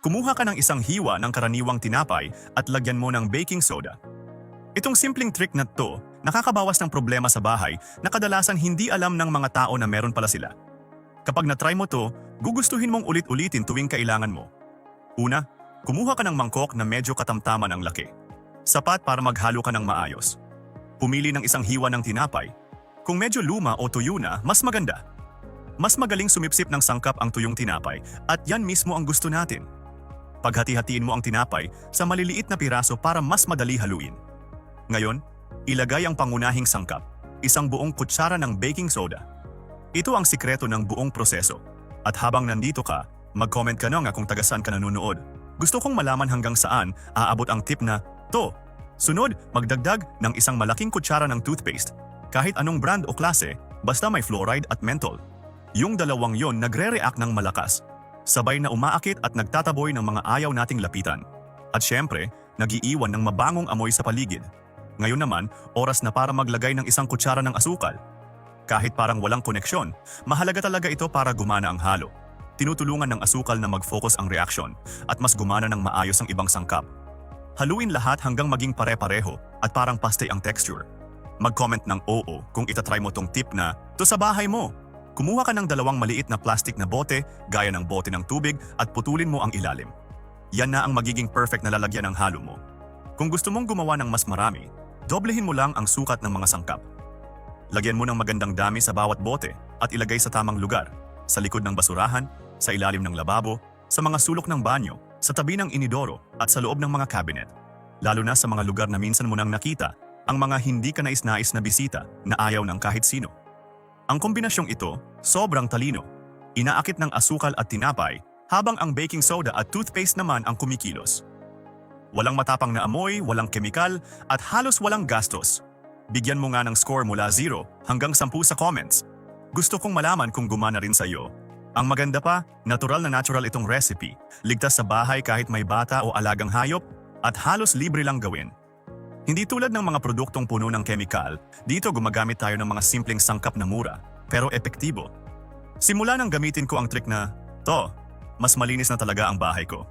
Kumuha ka ng isang hiwa ng karaniwang tinapay at lagyan mo ng baking soda. Itong simpleng trick na to, nakakabawas ng problema sa bahay na kadalasan hindi alam ng mga tao na meron pala sila. Kapag na-try mo to, gugustuhin mong ulit-ulitin tuwing kailangan mo. Una, kumuha ka ng mangkok na medyo katamtaman ang laki. Sapat para maghalo ka ng maayos. Pumili ng isang hiwa ng tinapay. Kung medyo luma o tuyo na, mas maganda. Mas magaling sumipsip ng sangkap ang tuyong tinapay at yan mismo ang gusto natin. Paghati-hatiin mo ang tinapay sa maliliit na piraso para mas madali haluin. Ngayon, ilagay ang pangunahing sangkap, isang buong kutsara ng baking soda. Ito ang sikreto ng buong proseso. At habang nandito ka, mag-comment ka na nga kung taga-saan ka nanonood. Gusto kong malaman hanggang saan aabot ang tip na to. Sunod, magdagdag ng isang malaking kutsara ng toothpaste. Kahit anong brand o klase, basta may fluoride at menthol. Yung dalawang yon nagre-react ng malakas. Sabay na umaakit at nagtataboy ng mga ayaw nating lapitan. At syempre, nag-iiwan ng mabangong amoy sa paligid. Ngayon naman, oras na para maglagay ng isang kutsara ng asukal. Kahit parang walang koneksyon, mahalaga talaga ito para gumana ang halo. Tinutulungan ng asukal na mag-focus ang reaksyon at mas gumana ng maayos ang ibang sangkap. Haluin lahat hanggang maging pare-pareho at parang pastay ang texture. Mag-comment ng oo kung itatry mo tong tip na to sa bahay mo. Kumuha ka ng dalawang maliit na plastic na bote gaya ng bote ng tubig at putulin mo ang ilalim. Yan na ang magiging perfect na lalagyan ng halo mo. Kung gusto mong gumawa ng mas marami, doblehin mo lang ang sukat ng mga sangkap. Lagyan mo ng magandang dami sa bawat bote at ilagay sa tamang lugar, sa likod ng basurahan, sa ilalim ng lababo, sa mga sulok ng banyo, sa tabi ng inidoro at sa loob ng mga cabinet. Lalo na sa mga lugar na minsan mo nang nakita, ang mga hindi ka nais-nais na bisita na ayaw ng kahit sino. Ang kombinasyong ito, sobrang talino. Inaakit ng asukal at tinapay, habang ang baking soda at toothpaste naman ang kumikilos. Walang matapang na amoy, walang kemikal, at halos walang gastos. Bigyan mo nga ng score mula 0 hanggang 10 sa comments. Gusto kong malaman kung gumana rin sa iyo. Ang maganda pa, natural itong recipe. Ligtas sa bahay kahit may bata o alagang hayop, at halos libre lang gawin. Hindi tulad ng mga produktong puno ng kemikal, dito gumagamit tayo ng mga simpleng sangkap na mura, pero epektibo. Simula nang gamitin ko ang trick na, to, mas malinis na talaga ang bahay ko.